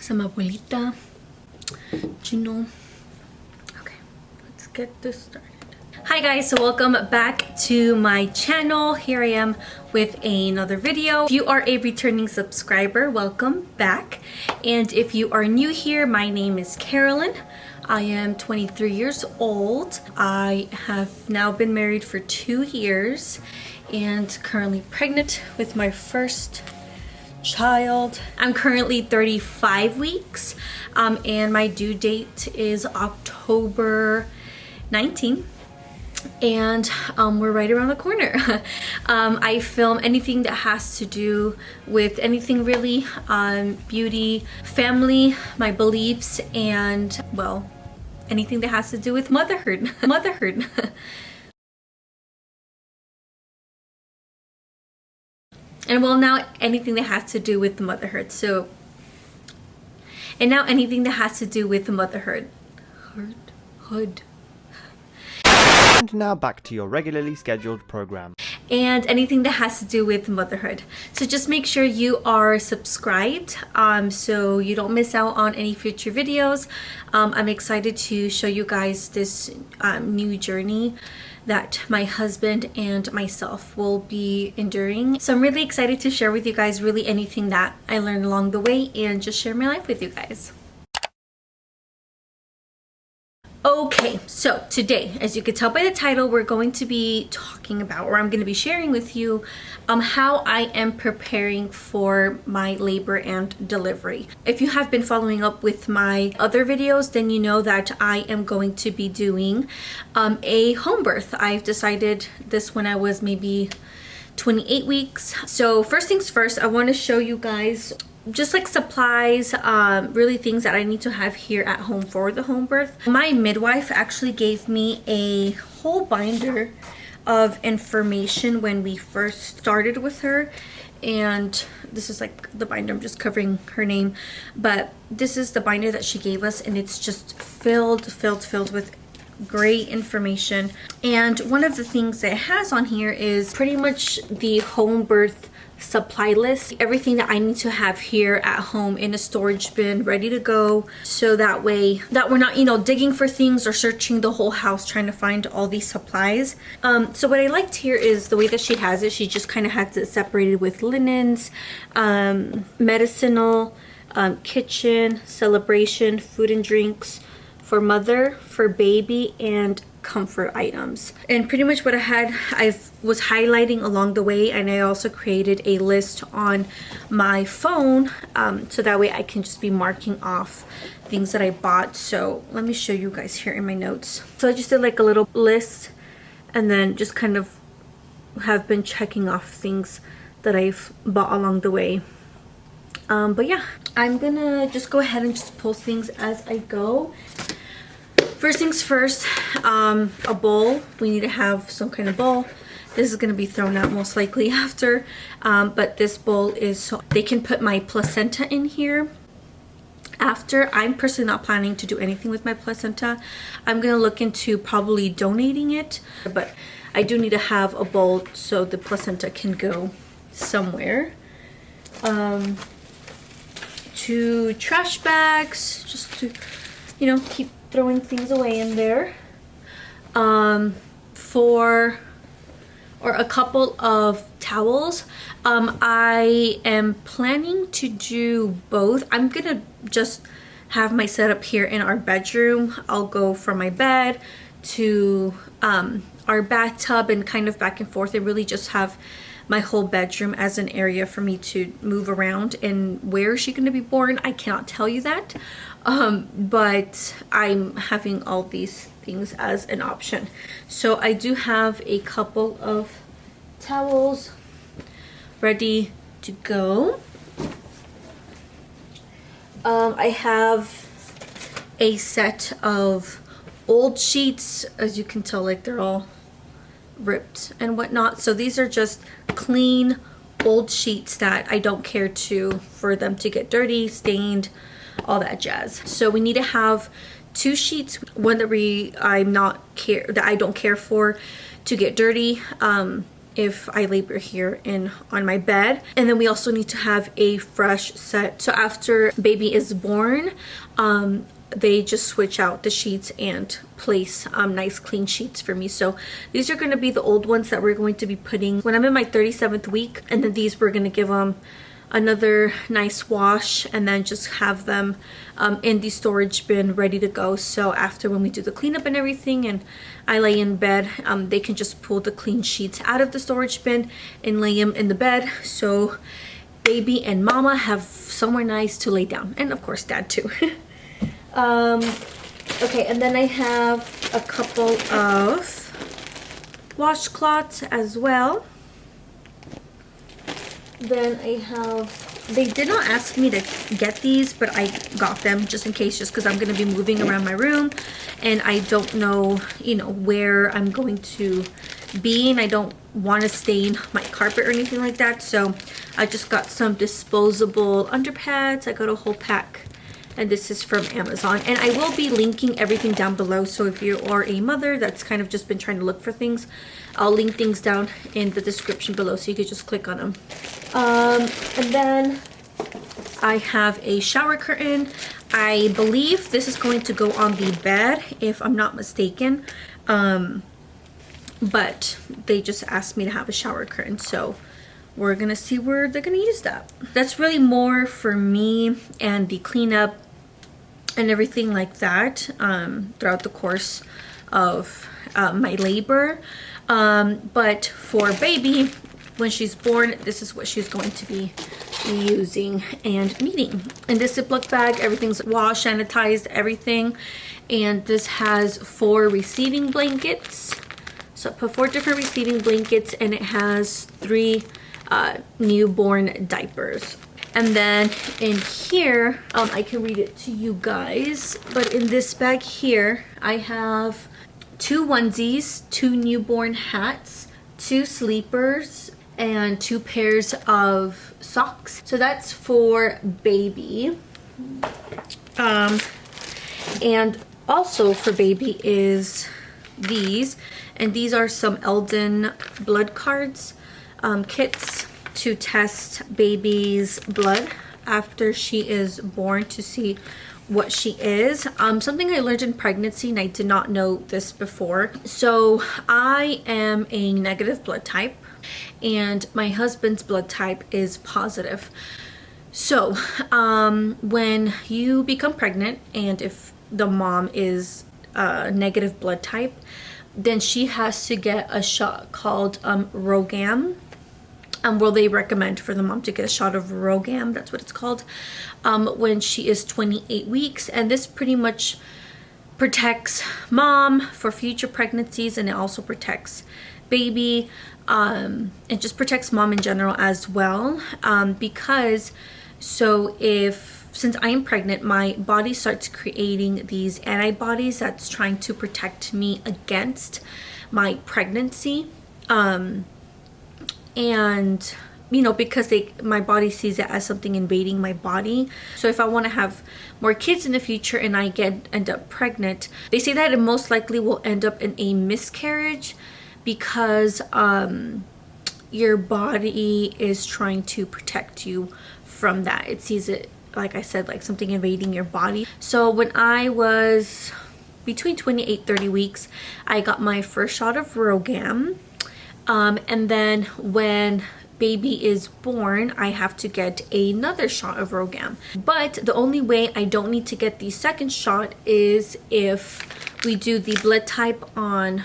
some abuelita, you know. Okay, let's get this started. Hi guys, so welcome back to my channel. Here I am with another video. If you are a returning subscriber, welcome back. And if you are new here, my name is Carolyn. I am 23 years old. I have now been married for 2 years and currently pregnant with my first child. I'm currently 35 weeks and my due date is October 19th. And we're right around the corner. I film anything that has to do with anything really, beauty, family, my beliefs, and well, anything that has to do with motherhood. And well, now anything that has to do with motherhood. And now anything that has to do with motherhood. And now back to your regularly scheduled program. And anything that has to do with motherhood. So just make sure you are subscribed so you don't miss out on any future videos. I'm excited to show you guys this new journey that my husband and myself will be enduring. So I'm really excited to share with you guys really anything that I learned along the way and just share my life with you guys. Okay, so today, as you can tell by the title, we're going to be talking about, or I'm going to be sharing with you how I am preparing for my labor and delivery. If you have been following up with my other videos, then you know that I am going to be doing a home birth. I've decided this when I was maybe 28 weeks. So first things first, I want to show you guys just like supplies, really things that I need to have here at home for the home birth. My midwife actually gave me a whole binder of information when we first started with her, and this is like the binder. I'm just covering her name, but this is the binder that she gave us, and it's just filled with great information. And one of the things that it has on here is pretty much the home birth supply list, everything that I need to have here at home in a storage bin ready to go, so that way that we're not, you know, digging for things or searching the whole house trying to find all these supplies. So what I liked here is the way that she has it. She just kind of has it separated with linens, medicinal, kitchen, celebration, food and drinks, for mother, for baby, and comfort items. And pretty much what I was highlighting along the way, and I also created a list on my phone so that way I can just be marking off things that I bought. So let me show you guys here in my notes. So I just did like a little list and then just kind of have been checking off things that I've bought along the way. But yeah, I'm gonna just go ahead and just pull things as I go. First things first, a bowl. We need to have some kind of bowl. This is going to be thrown out most likely after, but this bowl is so they can put my placenta in here after. I'm personally not planning to do anything with my placenta. I'm going to look into probably donating it, but I do need to have a bowl so the placenta can go somewhere. 2 trash bags, just to, you know, keep throwing things away in there. Or a couple of towels. I am planning to do both. I'm gonna just have my setup here in our bedroom. I'll go from my bed to our bathtub and kind of back and forth, and really just have my whole bedroom as an area for me to move around. And where is she going to be born? I cannot tell you that, but I'm having all these things as an option. So I do have a couple of towels ready to go. I have a set of old sheets. As you can tell, like they're all ripped and whatnot. So these are just clean old sheets that I don't care for them to get dirty, stained, all that jazz. So we need to have 2 sheets, one that I don't care for to get dirty, if I labor here on my bed. And then we also need to have a fresh set. So after baby is born, they just switch out the sheets and place nice clean sheets for me. So these are going to be the old ones that we're going to be putting when I'm in my 37th week, and then these we're going to give them another nice wash and then just have them in the storage bin ready to go. So after when we do the cleanup and everything and I lay in bed, they can just pull the clean sheets out of the storage bin and lay them in the bed, so baby and mama have somewhere nice to lay down, and of course dad too. Okay, and then I have a couple of washcloths as well. Then I have, they did not ask me to get these, but I got them just in case, just because I'm going to be moving around my room and I don't know, you know, where I'm going to be, and I don't want to stain my carpet or anything like that. So I just got some disposable underpads. I got a whole pack, and this is from Amazon, and I will be linking everything down below. So if you are a mother that's kind of just been trying to look for things, I'll link things down in the description below, so you could just click on them. And then I have a shower curtain. I believe this is going to go on the bed, if I'm not mistaken. But they just asked me to have a shower curtain, so we're gonna see where they're gonna use that. That's really more for me and the cleanup and everything like that throughout the course of my labor. But for baby, when she's born, this is what she's going to be using and needing. In this Ziploc bag, everything's washed, sanitized, everything. And this has 4 receiving blankets. So I put 4 different receiving blankets, and it has 3 newborn diapers. And then in here, I can read it to you guys, but in this bag here, I have 2 onesies, 2 newborn hats, 2 sleepers, and 2 pairs of socks. So that's for baby. And also for baby is these, and these are some Eldon blood cards kits to test baby's blood after she is born to see what she is. Something I learned in pregnancy, and I did not know this before. So I am a negative blood type, and my husband's blood type is positive. So when you become pregnant, and if the mom is negative blood type, then she has to get a shot called Rogam. Well, they recommend for the mom to get a shot of Rogam, that's what it's called, when she is 28 weeks. And this pretty much protects mom for future pregnancies, and it also protects baby. It just protects mom in general as well, because since I am pregnant, my body starts creating these antibodies that's trying to protect me against my pregnancy. And you know, because my body sees it as something invading my body. So if I want to have more kids in the future and I end up pregnant, they say that it most likely will end up in a miscarriage, because your body is trying to protect you from that. It sees it, like I said, like something invading your body. So when I was between 28-30 weeks, I got my first shot of Rogam. And then when baby is born, I have to get another shot of Rogam. But the only way I don't need to get the second shot is if we do the blood type on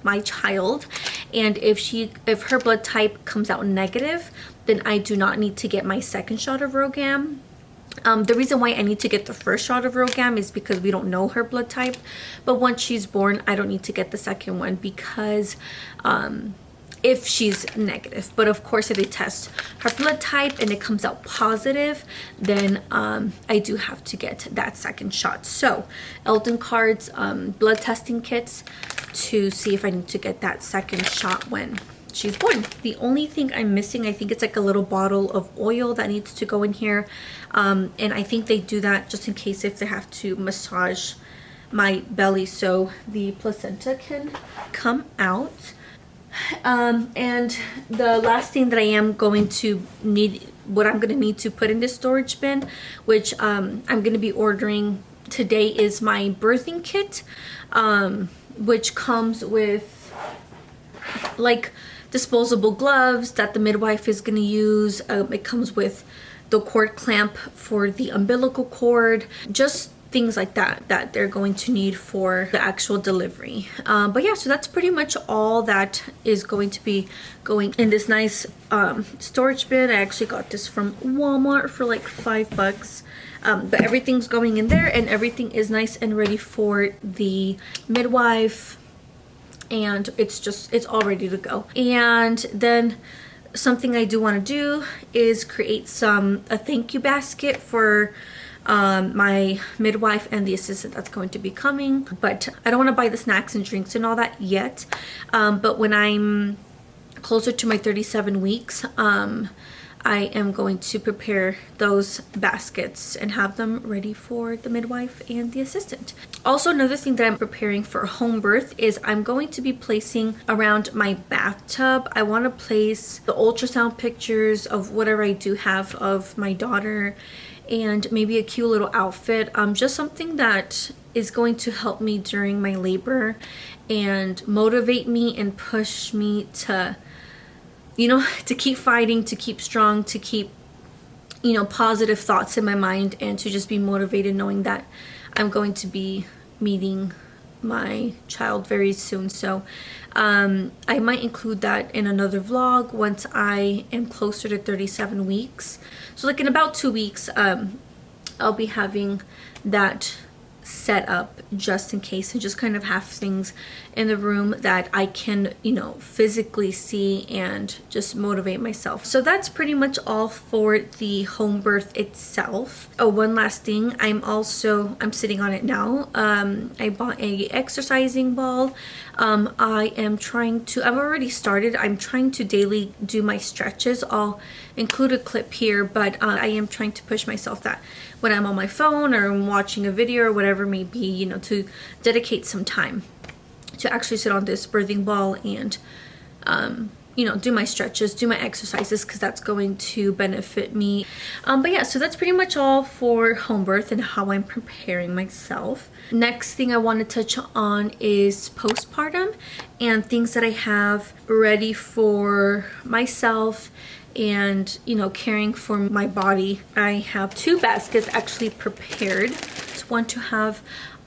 my child, and if her blood type comes out negative, then I do not need to get my second shot of Rogam. The reason why I need to get the first shot of Rogam is because we don't know her blood type, but once she's born, I don't need to get the second one, because if she's negative. But of course, if they test her blood type and it comes out positive, then I do have to get that second shot. So Eldoncard's blood testing kits to see if I need to get that second shot when she's born. The only thing I'm missing, I think it's like a little bottle of oil that needs to go in here, and I think they do that just in case if they have to massage my belly so the placenta can come out. And the last thing that I am going to need, what I'm going to need to put in this storage bin, which I'm going to be ordering today, is my birthing kit, which comes with like disposable gloves that the midwife is going to use. It comes with the cord clamp for the umbilical cord, just things like that that they're going to need for the actual delivery. But yeah, so that's pretty much all that is going to be going in this nice storage bin. I actually got this from Walmart for like $5. But everything's going in there, and everything is nice and ready for the midwife, and it's all ready to go. And then something I do want to do is create a thank you basket for my midwife and the assistant that's going to be coming. But I don't want to buy the snacks and drinks and all that yet. But when I'm closer to my 37 weeks, I am going to prepare those baskets and have them ready for the midwife and the assistant. Also, another thing that I'm preparing for home birth is I'm going to be placing around my bathtub. I want to place the ultrasound pictures of whatever I do have of my daughter, and maybe a cute little outfit, just something that is going to help me during my labor and motivate me and push me to, you know, to keep fighting, to keep strong, to keep, you know, positive thoughts in my mind, and to just be motivated knowing that I'm going to be meeting my child very soon. So I might include that in another vlog once I am closer to 37 weeks. So like in about 2 weeks, I'll be having that set up just in case, and just kind of have things in the room that I can, you know, physically see and just motivate myself. So that's pretty much all for the home birth itself. Oh, one last thing, I'm sitting on it now. I bought a exercising ball. I've already started. I'm trying to daily do my stretches. I'll include a clip here, but I am trying to push myself that when I'm on my phone or I'm watching a video or whatever it may be, you know, to dedicate some time to actually sit on this birthing ball and you know, do my stretches, do my exercises, because that's going to benefit me. But yeah, so that's pretty much all for home birth and how I'm preparing myself. Next thing I want to touch on is postpartum and things that I have ready for myself and, you know, caring for my body. I have 2 baskets actually prepared. It's one to have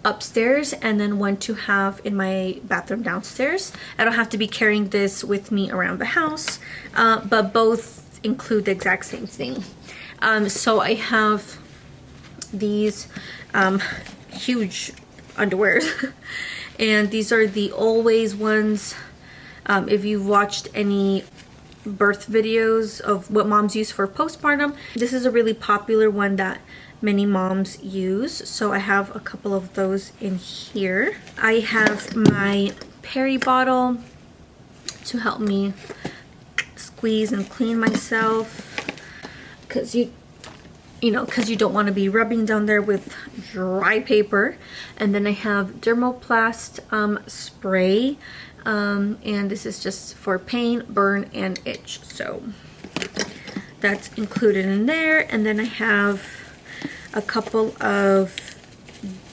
upstairs and then one to have in my bathroom downstairs. I don't have to be carrying this with me around the house, but both include the exact same thing. So I have these huge underwears and these are the Always ones. If you've watched any birth videos of what moms use for postpartum, this is a really popular one that many moms use. So I have a couple of those in here. I have my Peri Bottle to help me squeeze and clean myself, because you don't want to be rubbing down there with dry paper. And then I have Dermoplast spray, and this is just for pain, burn, and itch. So that's included in there. And then I have a couple of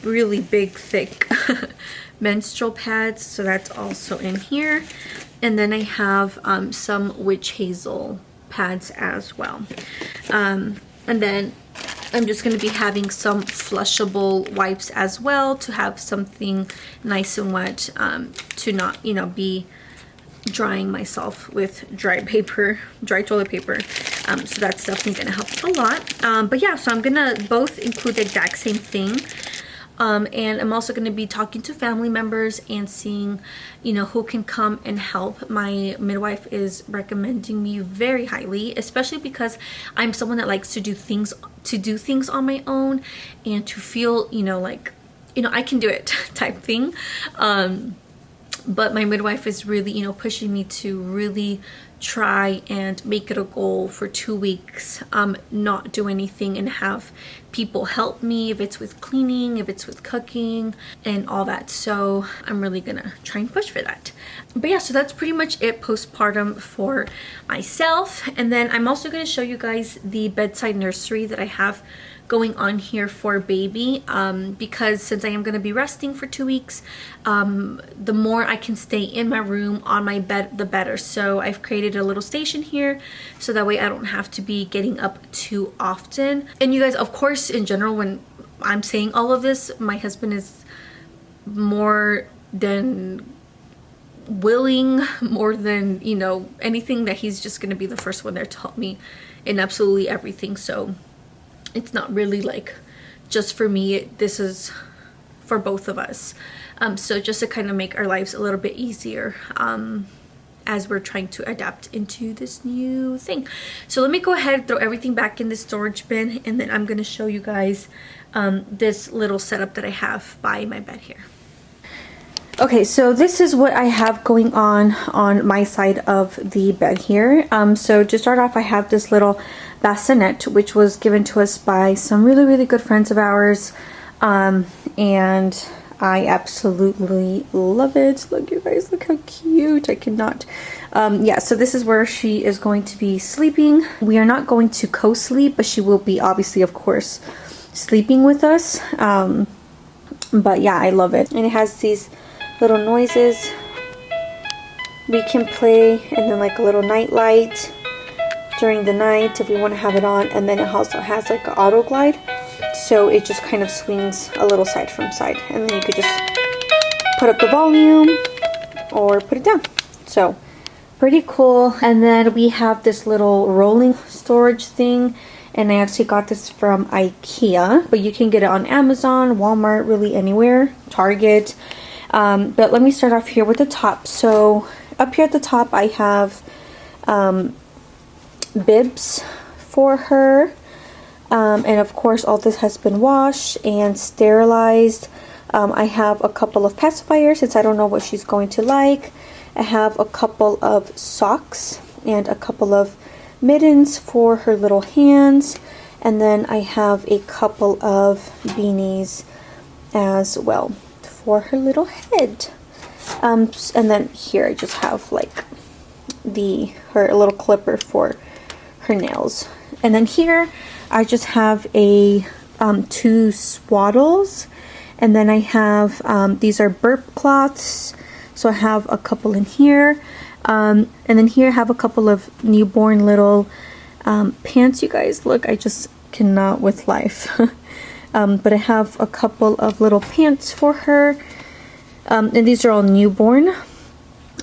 really big, thick menstrual pads, so that's also in here. And then I have some witch hazel pads as well. And then I'm just going to be having some flushable wipes as well, to have something nice and wet, to not, you know, be drying myself with dry toilet paper. So that's definitely gonna help a lot. But yeah, so I'm gonna both include the exact same thing. And I'm also going to be talking to family members and seeing, you know, who can come and help. My midwife is recommending me very highly, especially because I'm someone that likes to do things on my own and to feel, you know, like, you know, I can do it type thing. But my midwife is really, you know, pushing me to really try and make it a goal for 2 weeks, not do anything and have people help me, if it's with cleaning, if it's with cooking and all that. So I'm really gonna try and push for that. But yeah, so that's pretty much it postpartum for myself. And then I'm also gonna show you guys the bedside nursery that I have going on here for baby, because since I am going to be resting for 2 weeks, the more I can stay in my room on my bed, the better. So I've created a little station here so that way I don't have to be getting up too often. And you guys, of course, in general, when I'm saying all of this, my husband is more than willing, more than, you know, anything, that he's just going to be the first one there to help me in absolutely everything. So it's not really like just for me, this is for both of us. So just to kind of make our lives a little bit easier as we're trying to adapt into this new thing. So let me go ahead and throw everything back in the storage bin, and then I'm going to show you guys this little setup that I have by my bed here. Okay, so this is what I have going on my side of the bed here. So to start off, I have this little bassinet, which was given to us by some really good friends of ours, and I absolutely love it. Look, you guys, look how cute. I cannot. Yeah, so this is where she is going to be sleeping. We are not going to co-sleep, but she will be obviously, of course, sleeping with us. But yeah, I love it. And it has these little noises we can play, and then like a little night light during the night if we want to have it on. And then it also has like an auto glide, so it just kind of swings a little side from side, and then you could just put up the volume or put it down. So pretty cool. And then we have this little rolling storage thing, and I actually got this from IKEA, but you can get it on Amazon, Walmart, really anywhere, Target. But let me start off here with the top. So up here at the top, I have bibs for her. And of course, all this has been washed and sterilized. I have a couple of pacifiers since I don't know what she's going to like. I have a couple of socks and a couple of mittens for her little hands. And then I have a couple of beanies as well for her little head. And then here I just have like her little clipper for her nails. And then here I just have a 2 swaddles, and then I have these are burp cloths, so I have a couple in here, and then here I have a couple of newborn little pants. You guys, look, I just cannot with life. But I have a couple of little pants for her, and these are all newborn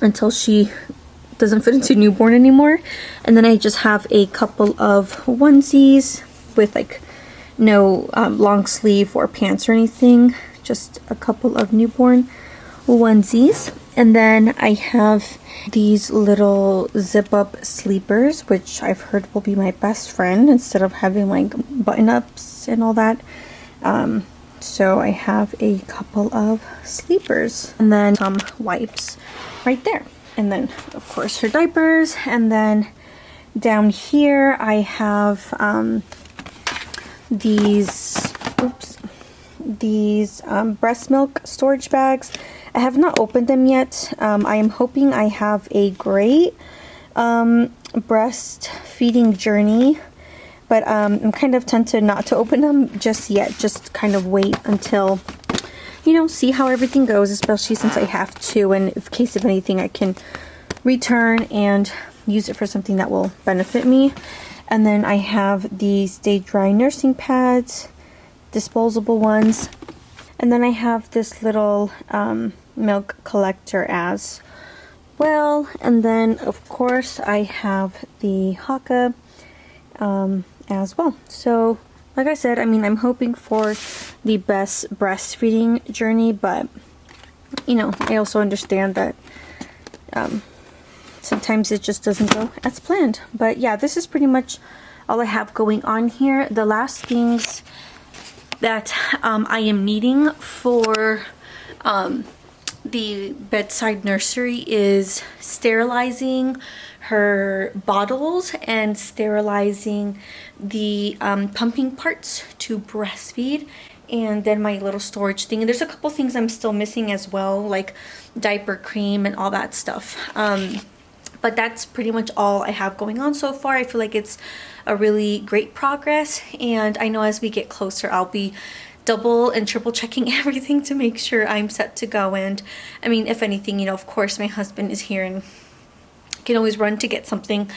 until she doesn't fit into newborn anymore. And then I just have a couple of onesies with like no long sleeve or pants or anything, just a couple of newborn onesies. And then I have these little zip up sleepers, which I've heard will be my best friend instead of having like button ups and all that. So I have a couple of sleepers, and then some wipes right there, and then of course her diapers. And then down here I have these breast milk storage bags. I have not opened them yet. I am hoping I have a great breastfeeding journey, but I'm kind of tempted not to open them just yet. Just kind of wait until, you know, see how everything goes, especially since I have to, and in case of anything I can return and use it for something that will benefit me. And then I have these Stay Dry nursing pads, disposable ones. And then I have this little milk collector as well. And then of course I have the Haka as well. So like I said, I mean, I'm hoping for the best breastfeeding journey, but you know, I also understand that sometimes it just doesn't go as planned. But yeah, this is pretty much all I have going on here. The last things that I am needing for the bedside nursery is sterilizing her bottles and sterilizing the pumping parts to breastfeed, and then my little storage thing. And there's a couple things I'm still missing as well, like diaper cream and all that stuff. But that's pretty much all I have going on so far. I feel like it's a really great progress, and I know as we get closer I'll be double and triple checking everything to make sure I'm set to go. And I mean, if anything, you know, of course my husband is here and can always run to get something.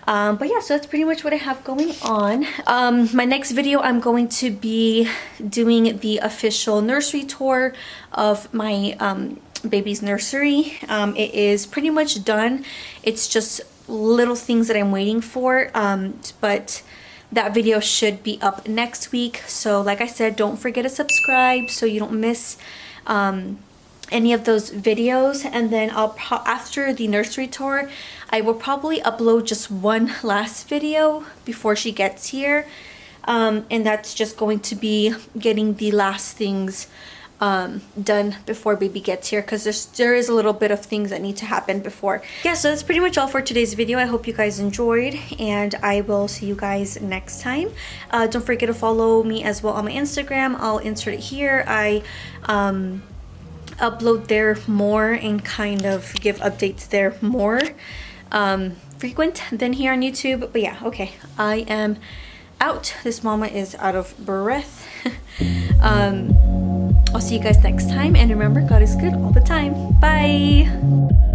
But yeah, so that's pretty much what I have going on. My next video, I'm going to be doing the official nursery tour of my baby's nursery. It is pretty much done. It's just little things that I'm waiting for, but that video should be up next week. So like I said, don't forget to subscribe so you don't miss any of those videos. And then after the nursery tour, I will probably upload just one last video before she gets here, and that's just going to be getting the last things done before baby gets here, because there is a little bit of things that need to happen before. Yeah, so that's pretty much all for today's video. I hope you guys enjoyed, and I will see you guys next time. Don't forget to follow me as well on my Instagram. I'll insert it here. I upload there more and kind of give updates there more frequent than here on YouTube. But yeah, okay, I am out. This mama is out of breath. I'll see you guys next time, and remember, God is good all the time. Bye.